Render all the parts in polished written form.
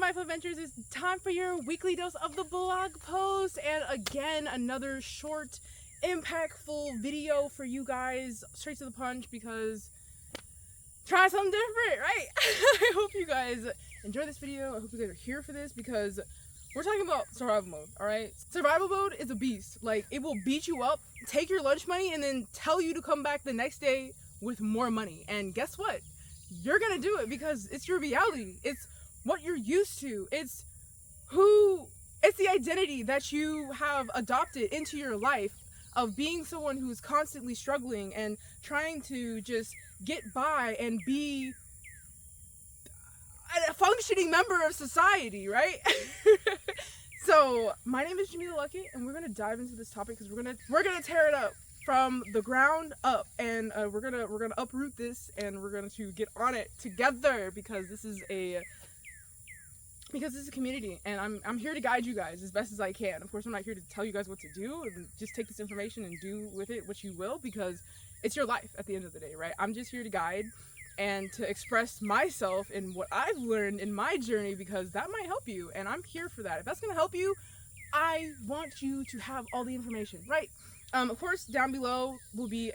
Mindful Adventures. It's time for your weekly dose of the blog post, and again, another short, impactful video for you guys, straight to the punch, because try something different, right? I hope you guys enjoy this video. I hope you guys are here for this, because we're talking about survival mode, all right? Survival mode is a beast. Like, it will beat you up, take your lunch money, and then tell you to come back the next day with more money. And guess what? You're gonna do it because it's your reality. It's what you're used to. It's the identity that you have adopted into your life of being someone who's constantly struggling and trying to just get by and be a functioning member of society, right? So my name is Jamila Luckett, and we're gonna dive into this topic because we're gonna tear it up from the ground up, and we're gonna uproot this, and we're going to get on it together, because this is a community, and I'm here to guide you guys as best as I can. Of course, I'm not here to tell you guys what to do, and just take this information and do with it what you will, because it's your life at the end of the day, right? I'm just here to guide and to express myself and what I've learned in my journey, because that might help you, and I'm here for that. If that's gonna help you, I want you to have all the information, right? Of course, down below will be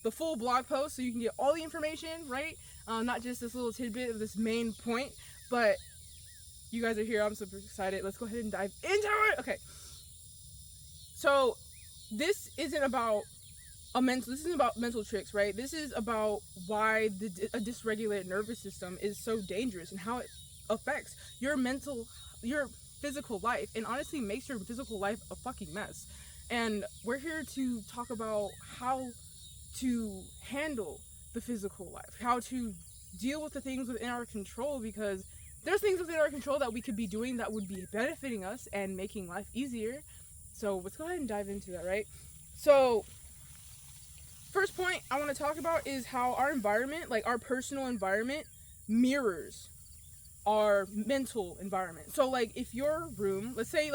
the full blog post, so you can get all the information, right? Not just this little tidbit of this main point, but you guys are here. I'm super excited. Let's go ahead and dive into it. Okay. So this isn't about mental tricks, right? This is about why a dysregulated nervous system is so dangerous and how it affects your physical life, and honestly makes your physical life a fucking mess. And we're here to talk about how to handle the physical life, how to deal with the things within our control, because there's things within our control that we could be doing that would be benefiting us and making life easier. So let's go ahead and dive into that, right? So first point I want to talk about is how our environment, like our personal environment, mirrors our mental environment. So like if your room, let's say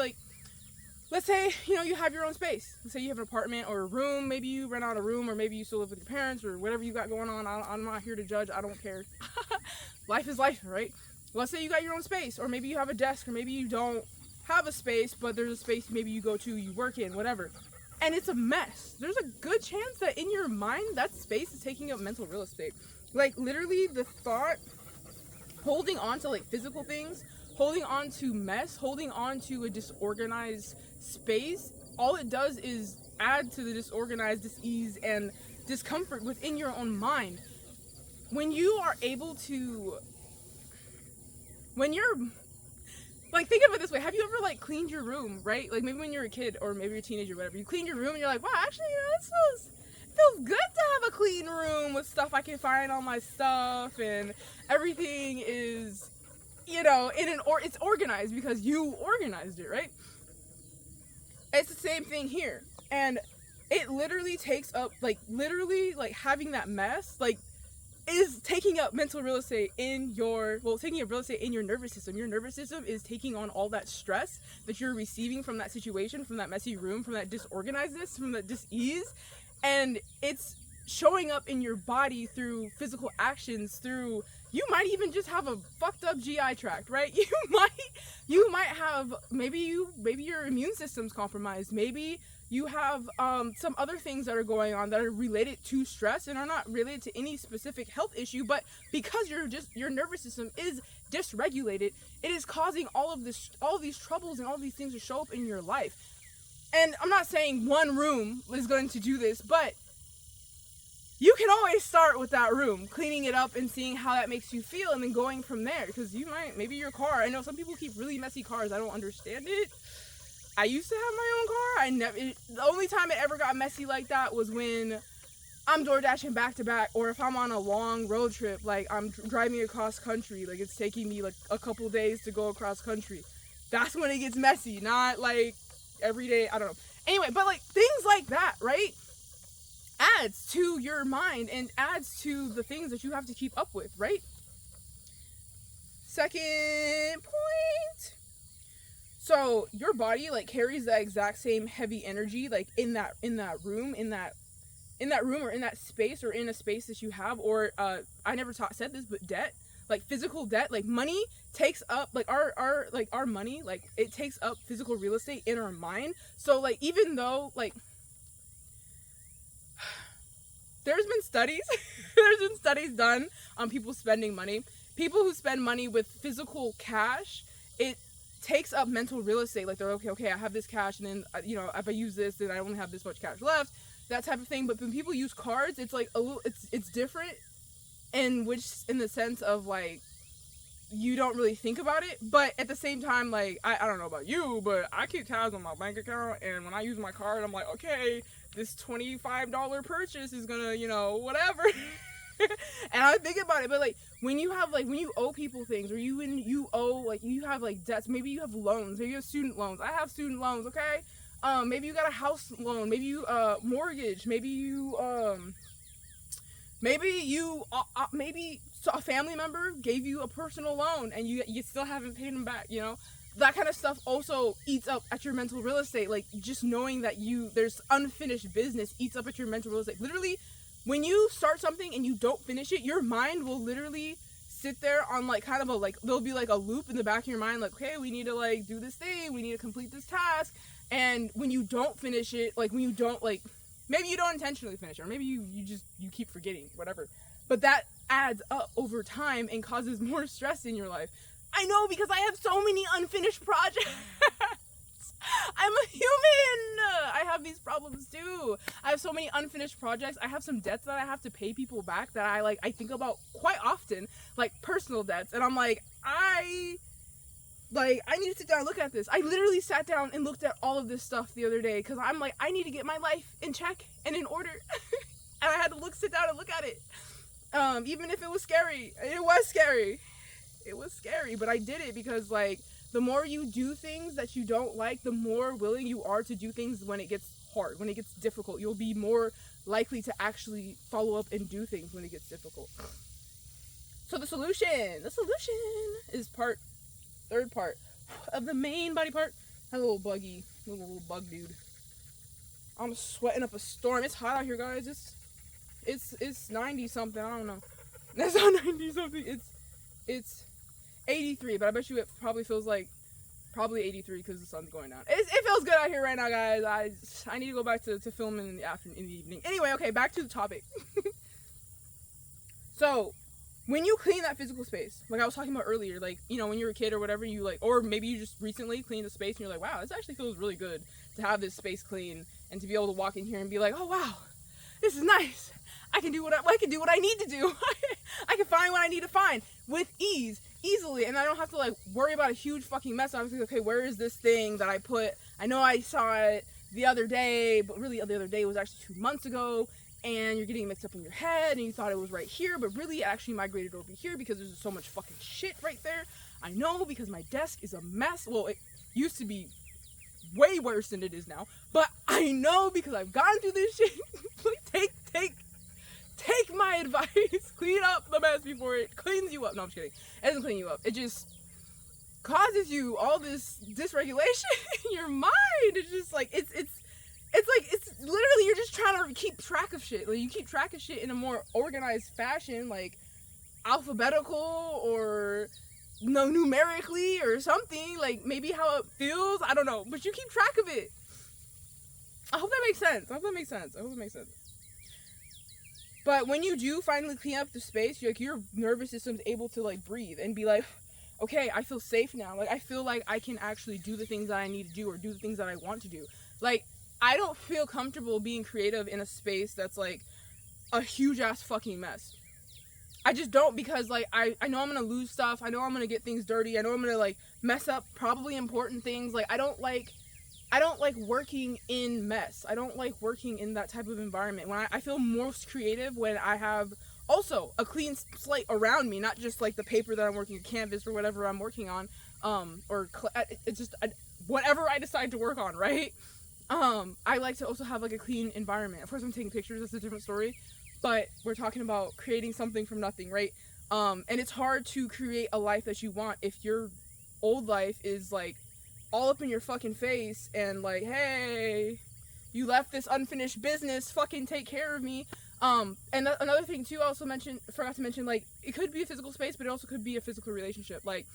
you have your own space. Let's say you have an apartment or a room. Maybe you rent out a room, or maybe you still live with your parents, or whatever you got going on. I'm not here to judge. I don't care. Life is life, right? Let's say you got your own space, or maybe you have a desk, or maybe you don't have a space, but there's a space maybe you go to, you work in, whatever. And it's a mess. There's a good chance that in your mind, that space is taking up mental real estate. Like literally the thought, holding on to like physical things, holding on to mess, holding on to a disorganized space, all it does is add to the disorganized dis-ease and discomfort within your own mind. When you're like, think of it this way. Have you ever like cleaned your room, right? Like maybe when you're a kid, or maybe you're a teenager or whatever, you clean your room and you're like, wow, actually, this feels good to have a clean room with stuff I can find on my stuff, and everything is, it's organized because you organized it, right? It's the same thing here. And it literally takes up, like having that mess, like, is taking up mental real estate taking up real estate in your nervous system. Your nervous system is taking on all that stress that you're receiving from that situation, from that messy room, from that disorganizedness, from that dis-ease, and it's showing up in your body through physical actions, through, you might even just have a fucked up GI tract, right? You might have, maybe your immune system's compromised, maybe you have some other things that are going on that are related to stress and are not related to any specific health issue, but because your nervous system is dysregulated, it is causing all of these troubles and all these things to show up in your life. And I'm not saying one room is going to do this, but you can always start with that room, cleaning it up and seeing how that makes you feel, and then going from there. Because maybe your car, I know some people keep really messy cars. I don't understand it. I used to have my own car. The only time it ever got messy like that was when I'm door dashing back to back, or if I'm on a long road trip, like I'm driving across country, like it's taking me like a couple days to go across country. That's when it gets messy, not like every day. I don't know. Anyway, but like things like that, right, adds to your mind and adds to the things that you have to keep up with, right? Second point. So your body like carries that exact same heavy energy, like in that room, or in that space, or in a space that you have, or I never said this, but debt. like physical debt, like money takes up like our money, like it takes up physical real estate in our mind. So like even though like there's been studies done on people spending money. People who spend money with physical cash, it takes up mental real estate. Like they're okay, I have this cash, and then if I use this, then I only have this much cash left, that type of thing. But when people use cards, it's like a little, it's different, in the sense of like you don't really think about it. But at the same time, like I don't know about you, but I keep tabs on my bank account, and when I use my card, I'm like, okay, this $25 purchase is gonna, whatever. And I think about it, but like when you owe people things, or you owe, like you have like debts, maybe you have loans, maybe you have student loans. I have student loans, okay? Maybe you got a house loan, maybe you mortgage, maybe a family member gave you a personal loan and you still haven't paid them back, That kind of stuff also eats up at your mental real estate. Like just knowing that there's unfinished business eats up at your mental real estate. Literally, when you start something and you don't finish it, your mind will literally sit there on like kind of there'll be like a loop in the back of your mind, like, okay, we need to like do this thing, we need to complete this task. And when you don't finish it, like when you don't maybe you don't intentionally finish it, or maybe you keep forgetting, whatever. But that adds up over time and causes more stress in your life. I know, because I have so many unfinished projects. I'm a human. I have these problems too. I have so many unfinished projects. I have some debts that I have to pay people back that I think about quite often, like personal debts. And I'm like, I need to sit down and look at this. I literally sat down and looked at all of this stuff the other day because I'm like, I need to get my life in check and in order. And I had to sit down and look at it. Even if it was scary. It was scary. It was scary, but I did it because like the more you do things that you don't like, the more willing you are to do things when it gets hard, when it gets difficult. You'll be more likely to actually follow up and do things when it gets difficult. So the solution is third part of the main body part. That little bug dude. I'm sweating up a storm. It's hot out here, guys. It's 90 something. I don't know. That's not 90 something. It's 83, but I bet you it probably feels like 83 because the sun's going down. It feels good out here right now, guys. I need to go back to filming in the evening. Anyway, okay, back to the topic. So when you clean that physical space, like I was talking about earlier, like, when you're a kid or whatever, you like, or maybe you just recently cleaned a space and you're like, wow, this actually feels really good to have this space clean and to be able to walk in here and be like, oh wow, this is nice. I can do what I need to do. I can find what I need to find with easily, and I don't have to like worry about a huge fucking mess. I'm like, okay, where is this thing that I put? I know I saw it the other day, but really the other day was actually 2 months ago, and you're getting mixed up in your head, and you thought it was right here, but really it actually migrated over here because there's so much fucking shit right there. I know, because my desk is a mess. Well, it used to be way worse than it is now, but I know because I've gone through this shit. Please take my advice. Clean up the mess before it cleans you up. No, I'm just kidding. It doesn't clean you up. It just causes you all this dysregulation in your mind. It's just like it's literally, you're just trying to keep track of shit. Like you keep track of shit in a more organized fashion, like alphabetical or numerically or something. Like maybe how it feels. I don't know, but you keep track of it. I hope that makes sense. But when you do finally clean up the space, your nervous system's able to like breathe and be like, okay, I feel safe now. Like I feel like I can actually do the things that I need to do or do the things that I want to do. Like I don't feel comfortable being creative in a space that's like a huge ass fucking mess. I just don't, because like I know I'm gonna lose stuff. I know I'm gonna get things dirty. I know I'm gonna like mess up probably important things. Like I don't like working in mess. I don't like working in that type of environment. When I feel most creative when I have also a clean slate around me, not just like the paper that I'm working, canvas or whatever I'm working on, it's just whatever I decide to work on, right? I like to also have like a clean environment. Of course, I'm taking pictures. That's a different story. But we're talking about creating something from nothing, right? And it's hard to create a life that you want if your old life is like all up in your fucking face and like, hey, you left this unfinished business, fucking take care of me. And another thing too, I also forgot to mention, like, it could be a physical space, but it also could be a physical relationship. Like,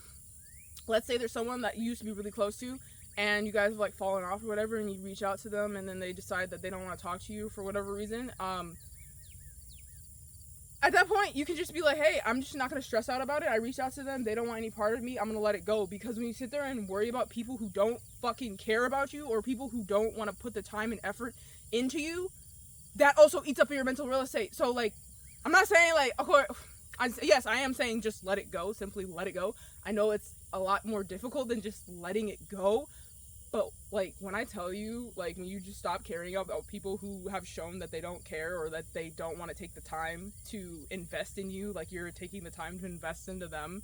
let's say there's someone that you used to be really close to, and you guys have, like, fallen off or whatever, and you reach out to them, and then they decide that they don't want to talk to you for whatever reason. At that point, you can just be like, hey, I'm just not going to stress out about it. I reached out to them. They don't want any part of me. I'm going to let it go. Because when you sit there and worry about people who don't fucking care about you, or people who don't want to put the time and effort into you, that also eats up your mental real estate. So, like, I'm not saying, like, of course, yes, I am saying just let it go. Simply let it go. I know it's a lot more difficult than just letting it go. But, like, when I tell you, like, when you just stop caring about people who have shown that they don't care, or that they don't want to take the time to invest in you, like you're taking the time to invest into them,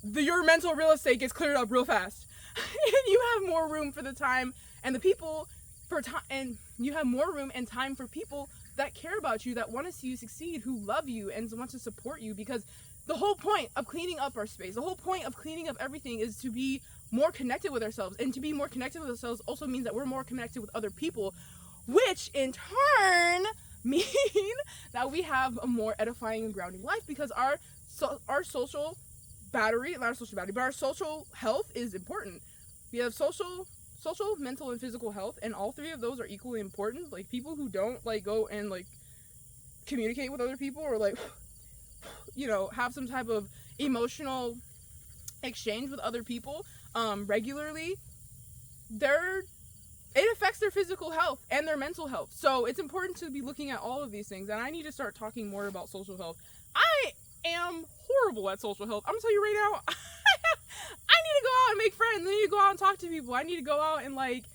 your mental real estate gets cleared up real fast. And you have more room for the time and the people for time, and you have more room and time for people that care about you, that want to see you succeed, who love you and want to support you. Because the whole point of cleaning up our space, the whole point of cleaning up everything, is to be more connected with ourselves. And to be more connected with ourselves also means that we're more connected with other people, which in turn mean that we have a more edifying and grounding life, because our social battery, not our social battery, but our social health is important. We have social, mental, and physical health, and all three of those are equally important. Like, people who don't, like, go and, like, communicate with other people, or, like, you know, have some type of emotional exchange with other people regularly, it affects their physical health and their mental health. So it's important to be looking at all of these things, and I need to start talking more about social health. I am horrible at social health. I'm gonna tell you right now. I need to go out and make friends. I need to go out and talk to people. I need to go out and, like,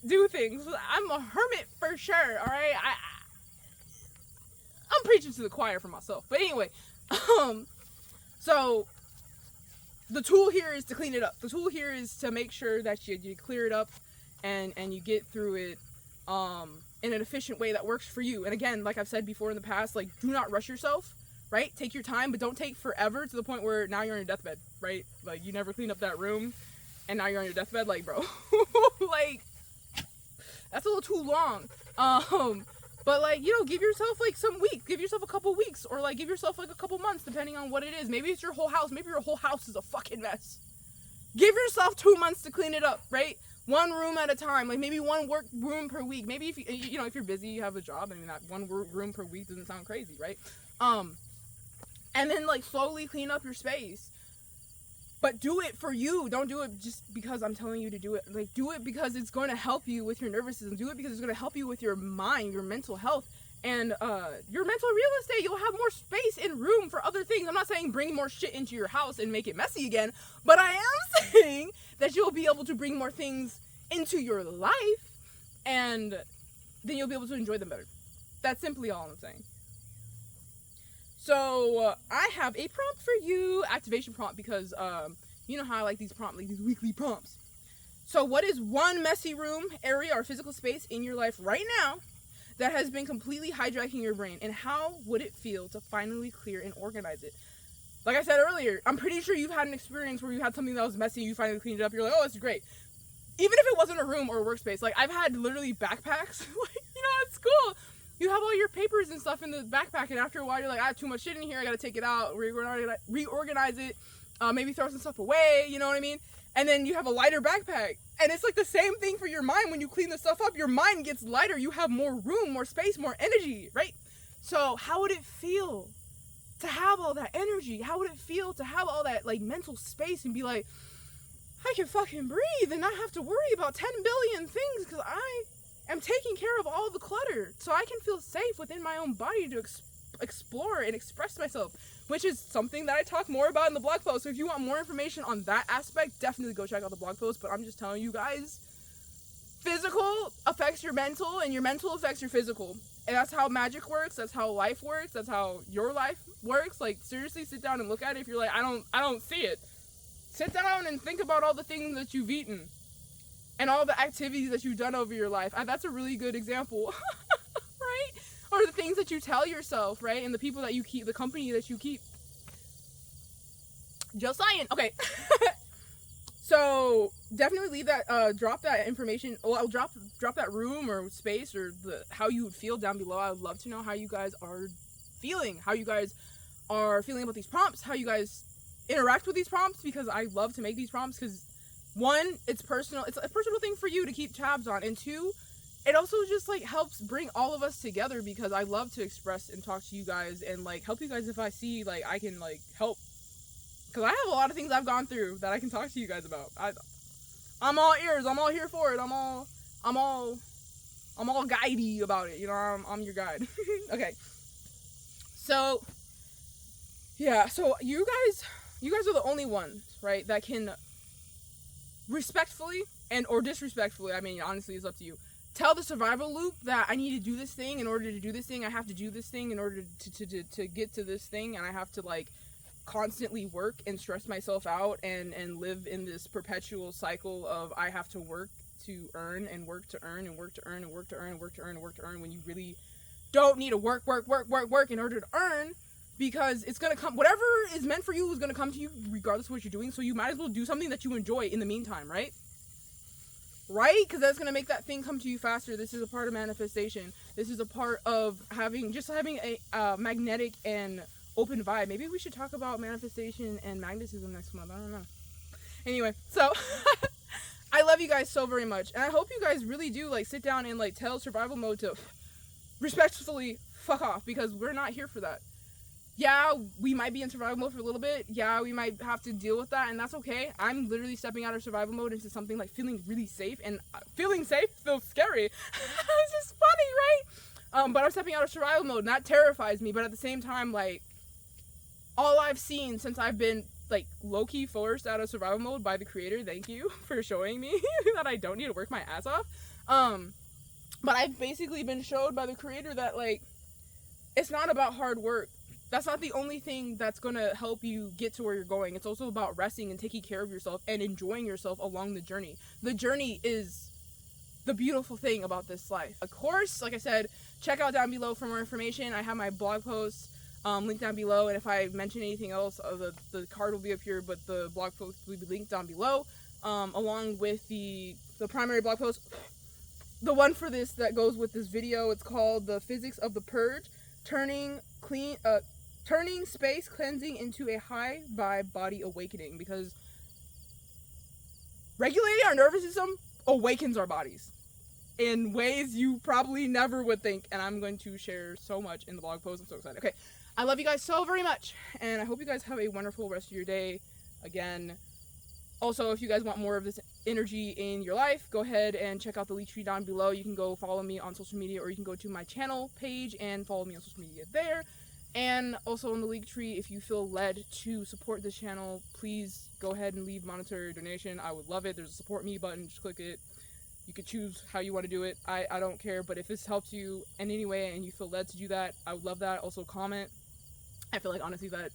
do things. I'm a hermit for sure. All right, I'm preaching to the choir for myself. But anyway, so the tool here is to clean it up. The tool here is to make sure that you clear it up and you get through it in an efficient way that works for you. And again, like I've said before in the past, like, do not rush yourself, right? Take your time, but don't take forever to the point where now you're on your deathbed, right? Like, you never cleaned up that room and now you're on your deathbed. Like, bro, like, that's a little too long. But, like, you know, give yourself, like, some weeks. Give yourself a couple weeks. Or, like, give yourself, like, a couple months, depending on what it is. Maybe it's your whole house. Maybe your whole house is a fucking mess. Give yourself 2 months to clean it up, right? One room at a time. Like, maybe one work room per week. Maybe if you know, if you're busy, you have a job. I mean, that one room per week doesn't sound crazy, right? And then, like, slowly clean up your space. But do it for you. Don't do it just because I'm telling you to do it. Like, do it because it's going to help you with your nervous system. Do it because it's going to help you with your mind, your mental health, and your mental real estate. You'll have more space and room for other things. I'm not saying bring more shit into your house and make it messy again, but I am saying that you'll be able to bring more things into your life, and then you'll be able to enjoy them better. That's simply all I'm saying. So, I have a prompt for you, activation prompt, because, you know how I like these prompts, like these weekly prompts. So, what is one messy room, area, or physical space in your life right now that has been completely hijacking your brain, and how would it feel to finally clear and organize it? Like I said earlier, I'm pretty sure you've had an experience where you had something that was messy, you finally cleaned it up, you're like, oh, it's great. Even if it wasn't a room or a workspace, like, I've had literally backpacks, like, you know, at school. You have all your papers and stuff in the backpack, and after a while you're like, I have too much shit in here, I gotta take it out, reorganize it, maybe throw some stuff away, you know what I mean? And then you have a lighter backpack, and it's like the same thing for your mind. When you clean the stuff up, your mind gets lighter, you have more room, more space, more energy, right? So how would it feel to have all that energy? How would it feel to have all that, like, mental space and be like, I can fucking breathe and not have to worry about 10 billion things because I am taking care of all the clutter, so I can feel safe within my own body to explore and express myself, which is something that I talk more about in the blog post. So if you want more information on that aspect, definitely go check out the blog post. But I'm just telling you guys, physical affects your mental, and your mental affects your physical, and that's how magic works. That's how life works. That's how your life works. Like, seriously, sit down and look at it. If you're like, I don't see it, sit down and think about all the things that you've eaten and all the activities that you've done over your life. That's a really good example, right? Or the things that you tell yourself, right? And the people that you keep, the company that you keep. Just saying. Okay. So definitely leave that, drop that information. Well, I'll drop that room or space or how you would feel down below. I would love to know how you guys are feeling, how you guys are feeling about these prompts, how you guys interact with these prompts, because I love to make these prompts because, one, it's personal. It's a personal thing for you to keep tabs on, and two, it also just like helps bring all of us together, because I love to express and talk to you guys and like help you guys if I see like I can like help, because I have a lot of things I've gone through that I can talk to you guys about. I'm all ears. I'm all here for it. I'm all guidey about it. You know, I'm your guide. Okay. So yeah, so you guys are the only ones, right, that can respectfully and or disrespectfully, I mean, honestly, it's up to you, tell the survival loop that I need to do this thing. In order to do this thing, I have to do this thing in order to get to this thing, and I have to like constantly work and stress myself out and live in this perpetual cycle of I have to work to earn and work to earn and work to earn and work to earn and work to earn and work to earn, when you really don't need to work in order to earn, because it's gonna come. Whatever is meant for you is gonna come to you regardless of what you're doing, so you might as well do something that you enjoy in the meantime, right? Because that's gonna make that thing come to you faster. This is a part of manifestation. This is a part of having a magnetic and open vibe. Maybe we should talk about manifestation and magnetism next month. I don't know. Anyway, so I love you guys so very much, and I hope you guys really do like sit down and like tell survival mode to respectfully fuck off, because we're not here for that. Yeah, we might be in survival mode for a little bit. Yeah, we might have to deal with that, and that's okay. I'm literally stepping out of survival mode into something like feeling really safe, and feeling safe feels scary. It's just funny, right? But I'm stepping out of survival mode, and that terrifies me. But at the same time, like, all I've seen since I've been like low-key forced out of survival mode by the creator, thank you for showing me that I don't need to work my ass off. But I've basically been showed by the creator that like it's not about hard work. That's not the only thing that's gonna help you get to where you're going. It's also about resting and taking care of yourself and enjoying yourself along the journey. The journey is the beautiful thing about this life. Of course, like I said, check out down below for more information. I have my blog post linked down below, and if I mention anything else, the card will be up here, but the blog post will be linked down below, along with the primary blog post. The one for this that goes with this video, it's called The Physics of the Purge, turning space cleansing into a high vibe body awakening, because regulating our nervous system awakens our bodies in ways you probably never would think, and I'm going to share so much in the blog post. I'm so excited. Okay, I love you guys so very much, and I hope you guys have a wonderful rest of your day. Again, also, if you guys want more of this energy in your life, go ahead and check out the link tree down below. You can go follow me on social media, or you can go to my channel page and follow me on social media there. And also on the link tree, if you feel led to support this channel, please go ahead and leave monetary donation. I would love it. There's a support me button. Just click it. You can choose how you want to do it. I don't care, but if this helps you in any way and you feel led to do that, I would love that. Also comment. I feel like honestly that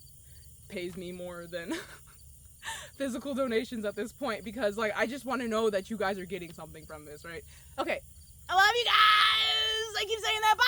pays me more than physical donations at this point, because like I just want to know that you guys are getting something from this, right? Okay, I love you guys. I keep saying that. Bye.